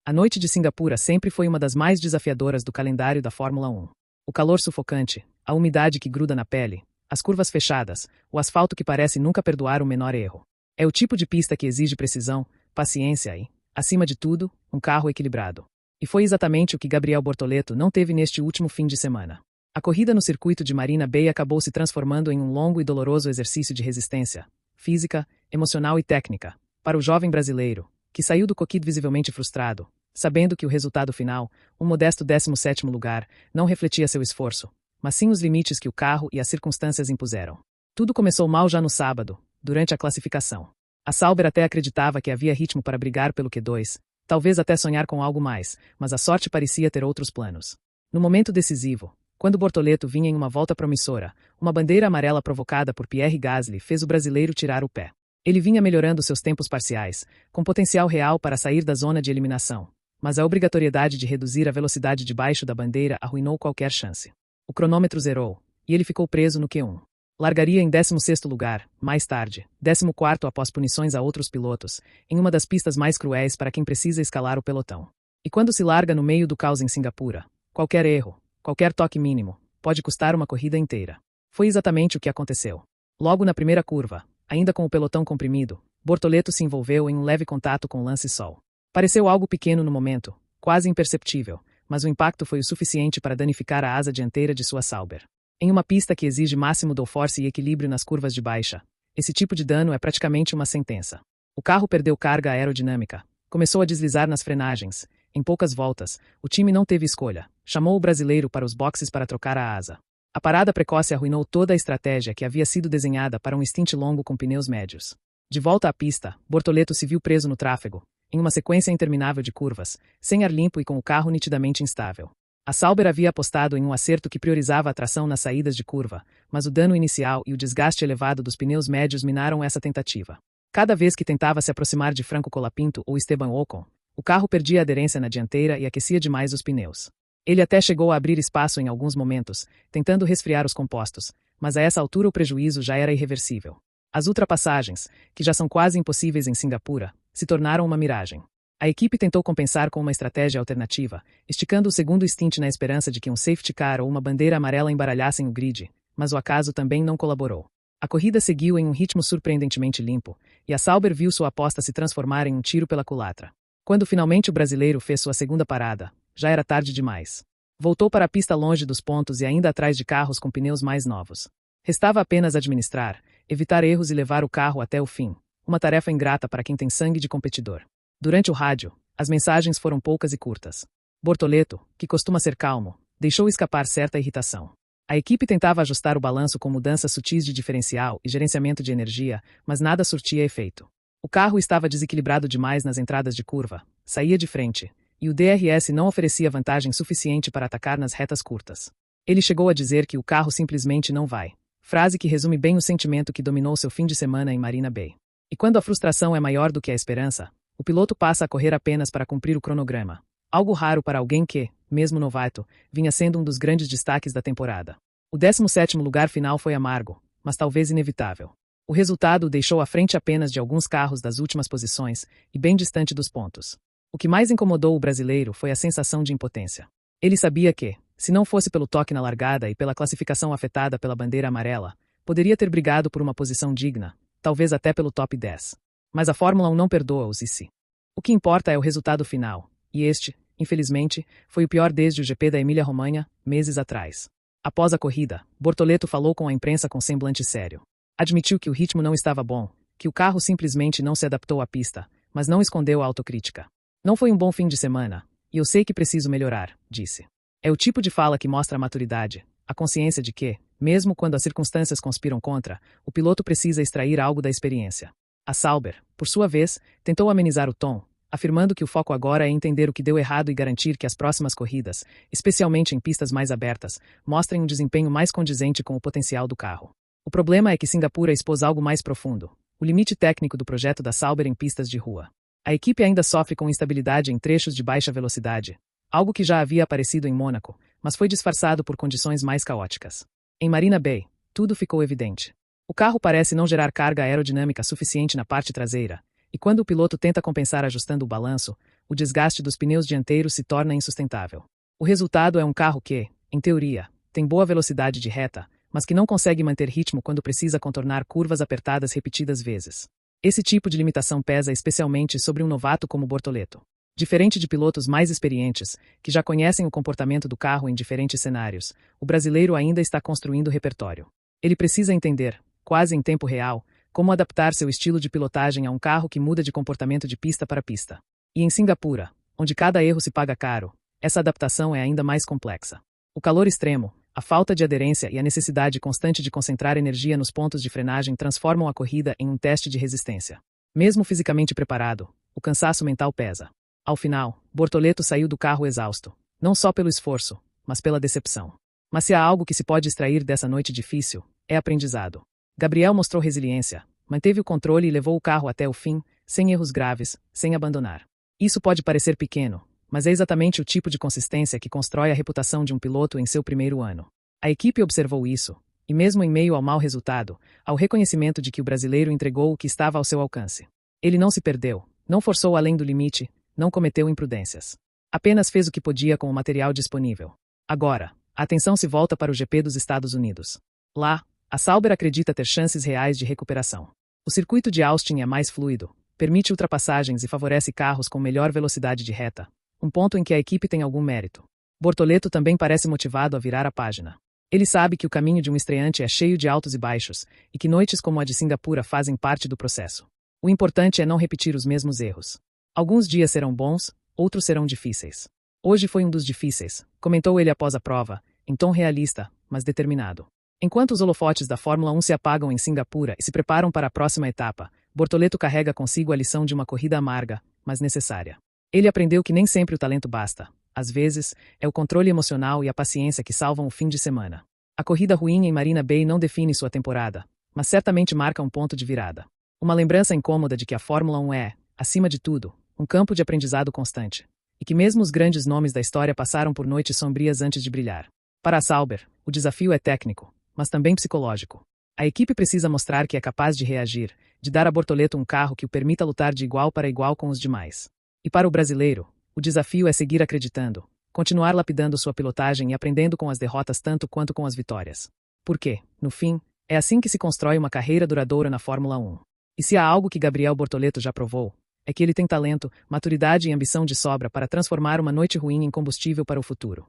A noite de Singapura sempre foi uma das mais desafiadoras do calendário da Fórmula 1. O calor sufocante, a umidade que gruda na pele, as curvas fechadas, o asfalto que parece nunca perdoar o menor erro. É o tipo de pista que exige precisão, paciência e, acima de tudo, um carro equilibrado. E foi exatamente o que Gabriel Bortoleto não teve neste último fim de semana. A corrida no circuito de Marina Bay acabou se transformando em um longo e doloroso exercício de resistência, física, emocional e técnica, para o jovem brasileiro, que saiu do cockpit visivelmente frustrado, sabendo que o resultado final, um modesto 17º lugar, não refletia seu esforço, mas sim os limites que o carro e as circunstâncias impuseram. Tudo começou mal já no sábado, durante a classificação. A Sauber até acreditava que havia ritmo para brigar pelo Q2, talvez até sonhar com algo mais, mas a sorte parecia ter outros planos. No momento decisivo, quando Bortoleto vinha em uma volta promissora, uma bandeira amarela provocada por Pierre Gasly fez o brasileiro tirar o pé. Ele vinha melhorando seus tempos parciais, com potencial real para sair da zona de eliminação, mas a obrigatoriedade de reduzir a velocidade debaixo da bandeira arruinou qualquer chance. O cronômetro zerou, e ele ficou preso no Q1. Largaria em 16º lugar, mais tarde, 14º após punições a outros pilotos, em uma das pistas mais cruéis para quem precisa escalar o pelotão. E quando se larga no meio do caos em Singapura, qualquer erro, qualquer toque mínimo, pode custar uma corrida inteira. Foi exatamente o que aconteceu. Logo na primeira curva, ainda com o pelotão comprimido, Bortoleto se envolveu em um leve contato com Lance Stroll. Pareceu algo pequeno no momento, quase imperceptível, mas o impacto foi o suficiente para danificar a asa dianteira de sua Sauber. Em uma pista que exige máximo downforce e equilíbrio nas curvas de baixa, esse tipo de dano é praticamente uma sentença. O carro perdeu carga aerodinâmica, começou a deslizar nas frenagens. Em poucas voltas, o time não teve escolha, chamou o brasileiro para os boxes para trocar a asa. A parada precoce arruinou toda a estratégia que havia sido desenhada para um stint longo com pneus médios. De volta à pista, Bortoleto se viu preso no tráfego, em uma sequência interminável de curvas, sem ar limpo e com o carro nitidamente instável. A Sauber havia apostado em um acerto que priorizava a tração nas saídas de curva, mas o dano inicial e o desgaste elevado dos pneus médios minaram essa tentativa. Cada vez que tentava se aproximar de Franco Colapinto ou Esteban Ocon, o carro perdia aderência na dianteira e aquecia demais os pneus. Ele até chegou a abrir espaço em alguns momentos, tentando resfriar os compostos, mas a essa altura o prejuízo já era irreversível. As ultrapassagens, que já são quase impossíveis em Singapura, se tornaram uma miragem. A equipe tentou compensar com uma estratégia alternativa, esticando o segundo stint na esperança de que um safety car ou uma bandeira amarela embaralhassem o grid, mas o acaso também não colaborou. A corrida seguiu em um ritmo surpreendentemente limpo, e a Sauber viu sua aposta se transformar em um tiro pela culatra. Quando finalmente o brasileiro fez sua segunda parada, já era tarde demais. Voltou para a pista longe dos pontos e ainda atrás de carros com pneus mais novos. Restava apenas administrar, evitar erros e levar o carro até o fim, uma tarefa ingrata para quem tem sangue de competidor. Durante o rádio, as mensagens foram poucas e curtas. Bortoleto, que costuma ser calmo, deixou escapar certa irritação. A equipe tentava ajustar o balanço com mudanças sutis de diferencial e gerenciamento de energia, mas nada surtia efeito. O carro estava desequilibrado demais nas entradas de curva, saía de frente, e o DRS não oferecia vantagem suficiente para atacar nas retas curtas. Ele chegou a dizer que o carro simplesmente não vai, frase que resume bem o sentimento que dominou seu fim de semana em Marina Bay. E quando a frustração é maior do que a esperança, o piloto passa a correr apenas para cumprir o cronograma. Algo raro para alguém que, mesmo novato, vinha sendo um dos grandes destaques da temporada. O 17º lugar final foi amargo, mas talvez inevitável. O resultado o deixou à frente apenas de alguns carros das últimas posições e bem distante dos pontos. O que mais incomodou o brasileiro foi a sensação de impotência. Ele sabia que, se não fosse pelo toque na largada e pela classificação afetada pela bandeira amarela, poderia ter brigado por uma posição digna, talvez até pelo top 10. Mas a Fórmula 1 não perdoa-os e se. O que importa é o resultado final, e este, infelizmente, foi o pior desde o GP da Emília-Romanha, meses atrás. Após a corrida, Bortoleto falou com a imprensa com semblante sério. Admitiu que o ritmo não estava bom, que o carro simplesmente não se adaptou à pista, mas não escondeu a autocrítica. Não foi um bom fim de semana, e eu sei que preciso melhorar, disse. É o tipo de fala que mostra a maturidade, a consciência de que, mesmo quando as circunstâncias conspiram contra, o piloto precisa extrair algo da experiência. A Sauber, por sua vez, tentou amenizar o tom, afirmando que o foco agora é entender o que deu errado e garantir que as próximas corridas, especialmente em pistas mais abertas, mostrem um desempenho mais condizente com o potencial do carro. O problema é que Singapura expôs algo mais profundo, o limite técnico do projeto da Sauber em pistas de rua. A equipe ainda sofre com instabilidade em trechos de baixa velocidade, algo que já havia aparecido em Mônaco, mas foi disfarçado por condições mais caóticas. Em Marina Bay, tudo ficou evidente. O carro parece não gerar carga aerodinâmica suficiente na parte traseira, e quando o piloto tenta compensar ajustando o balanço, o desgaste dos pneus dianteiros se torna insustentável. O resultado é um carro que, em teoria, tem boa velocidade de reta, mas que não consegue manter ritmo quando precisa contornar curvas apertadas repetidas vezes. Esse tipo de limitação pesa especialmente sobre um novato como Bortoleto. Diferente de pilotos mais experientes, que já conhecem o comportamento do carro em diferentes cenários, o brasileiro ainda está construindo repertório. Ele precisa entender, quase em tempo real, como adaptar seu estilo de pilotagem a um carro que muda de comportamento de pista para pista. E em Singapura, onde cada erro se paga caro, essa adaptação é ainda mais complexa. O calor extremo, a falta de aderência e a necessidade constante de concentrar energia nos pontos de frenagem transformam a corrida em um teste de resistência. Mesmo fisicamente preparado, o cansaço mental pesa. Ao final, Bortoleto saiu do carro exausto, não só pelo esforço, mas pela decepção. Mas se há algo que se pode extrair dessa noite difícil, é aprendizado. Gabriel mostrou resiliência, manteve o controle e levou o carro até o fim, sem erros graves, sem abandonar. Isso pode parecer pequeno, mas é exatamente o tipo de consistência que constrói a reputação de um piloto em seu primeiro ano. A equipe observou isso, e mesmo em meio ao mau resultado, ao reconhecimento de que o brasileiro entregou o que estava ao seu alcance. Ele não se perdeu, não forçou além do limite, não cometeu imprudências. Apenas fez o que podia com o material disponível. Agora, a atenção se volta para o GP dos Estados Unidos. Lá, a Sauber acredita ter chances reais de recuperação. O circuito de Austin é mais fluido, permite ultrapassagens e favorece carros com melhor velocidade de reta, um ponto em que a equipe tem algum mérito. Bortoleto também parece motivado a virar a página. Ele sabe que o caminho de um estreante é cheio de altos e baixos, e que noites como a de Singapura fazem parte do processo. O importante é não repetir os mesmos erros. Alguns dias serão bons, outros serão difíceis. Hoje foi um dos difíceis, comentou ele após a prova, em tom realista, mas determinado. Enquanto os holofotes da Fórmula 1 se apagam em Singapura e se preparam para a próxima etapa, Bortoleto carrega consigo a lição de uma corrida amarga, mas necessária. Ele aprendeu que nem sempre o talento basta. Às vezes, é o controle emocional e a paciência que salvam o fim de semana. A corrida ruim em Marina Bay não define sua temporada, mas certamente marca um ponto de virada. Uma lembrança incômoda de que a Fórmula 1 é, acima de tudo, um campo de aprendizado constante. E que mesmo os grandes nomes da história passaram por noites sombrias antes de brilhar. Para a Sauber, o desafio é técnico, mas também psicológico. A equipe precisa mostrar que é capaz de reagir, de dar a Bortoleto um carro que o permita lutar de igual para igual com os demais. E para o brasileiro, o desafio é seguir acreditando, continuar lapidando sua pilotagem e aprendendo com as derrotas tanto quanto com as vitórias. Porque, no fim, é assim que se constrói uma carreira duradoura na Fórmula 1. E se há algo que Gabriel Bortoleto já provou, é que ele tem talento, maturidade e ambição de sobra para transformar uma noite ruim em combustível para o futuro.